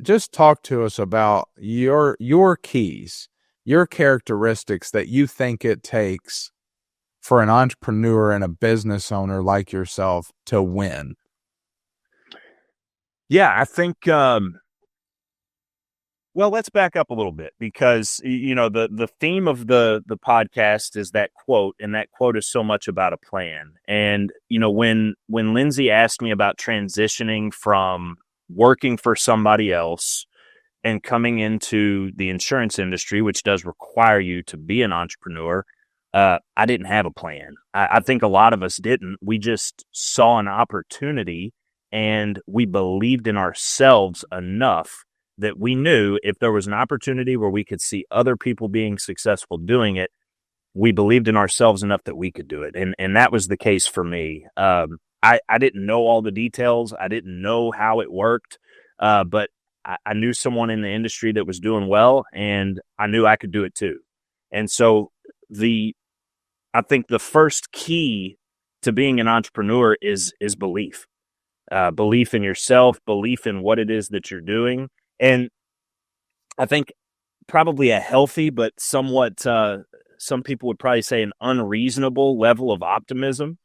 just talk to us about your keys, your characteristics that you think it takes for an entrepreneur and a business owner like yourself to win. Yeah, I think, well, let's back up a little bit because, the theme of the podcast is that quote, and that quote is so much about a plan. And, when Lindsay asked me about transitioning from working for somebody else and coming into the insurance industry, which does require you to be an entrepreneur, I didn't have a plan. I think a lot of us didn't. We just saw an opportunity and we believed in ourselves enough that we knew if there was an opportunity where we could see other people being successful doing it, we believed in ourselves enough that we could do it. And that was the case for me. I didn't know all the details. I didn't know how it worked, but I knew someone in the industry that was doing well, and I knew I could do it too. And so I think the first key to being an entrepreneur is belief. Belief in yourself, belief in what it is that you're doing. And I think probably a healthy, but somewhat, some people would probably say an unreasonable level of optimism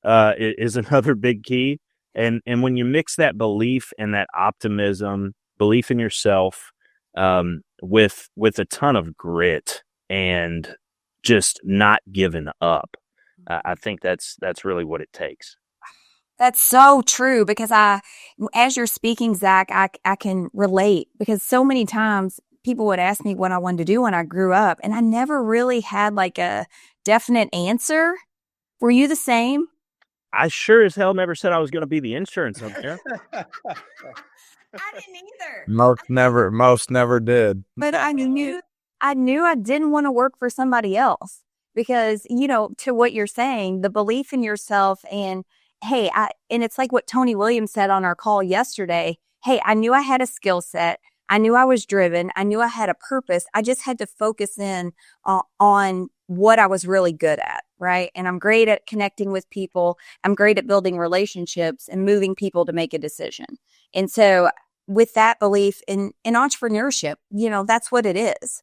is another big key. And when you mix that belief and that optimism, belief in yourself, with a ton of grit and just not giving up, I think that's really what it takes. That's so true because as you're speaking, Zach, I can relate because so many times people would ask me what I wanted to do when I grew up, and I never really had like a definite answer. Were you the same? I sure as hell never said I was going to be the insurance company. I didn't either. Most never did. But I knew I didn't want to work for somebody else because, to what you're saying, the belief in yourself and hey, and it's like what Tony Williams said on our call yesterday. Hey, I knew I had a skill set. I knew I was driven. I knew I had a purpose. I just had to focus in on what I was really good at, right? And I'm great at connecting with people. I'm great at building relationships and moving people to make a decision. And so with that belief in entrepreneurship, that's what it is.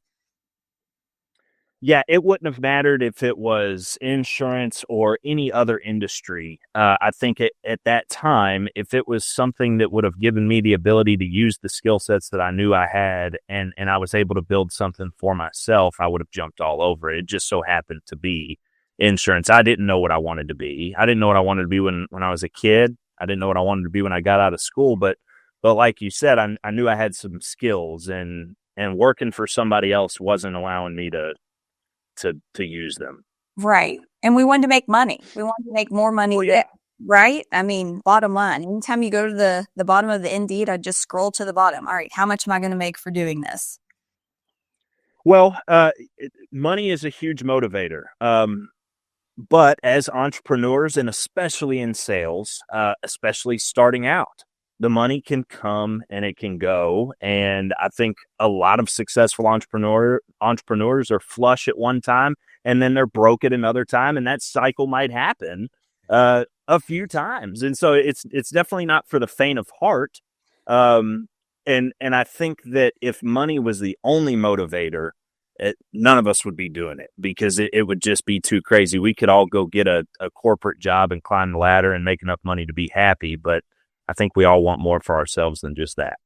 Yeah, it wouldn't have mattered if it was insurance or any other industry. I think at that time, if it was something that would have given me the ability to use the skill sets that I knew I had and I was able to build something for myself, I would have jumped all over it. It just so happened to be insurance. I didn't know what I wanted to be. I didn't know what I wanted to be when I was a kid. I didn't know what I wanted to be when I got out of school. But like you said, I knew I had some skills and working for somebody else wasn't allowing me to use them. Right. And we wanted to make money. We wanted to make more money. Well, yeah. Right? I mean, bottom line, anytime you go to the bottom of the Indeed, I just scroll to the bottom. All right, how much am I going to make for doing this? Well, money is a huge motivator. But as entrepreneurs, and especially in sales, especially starting out, the money can come and it can go. And I think a lot of successful entrepreneurs are flush at one time and then they're broke at another time. And that cycle might happen a few times. And so it's definitely not for the faint of heart. And I think that if money was the only motivator, none of us would be doing it because it would just be too crazy. We could all go get a corporate job and climb the ladder and make enough money to be happy. But I think we all want more for ourselves than just that.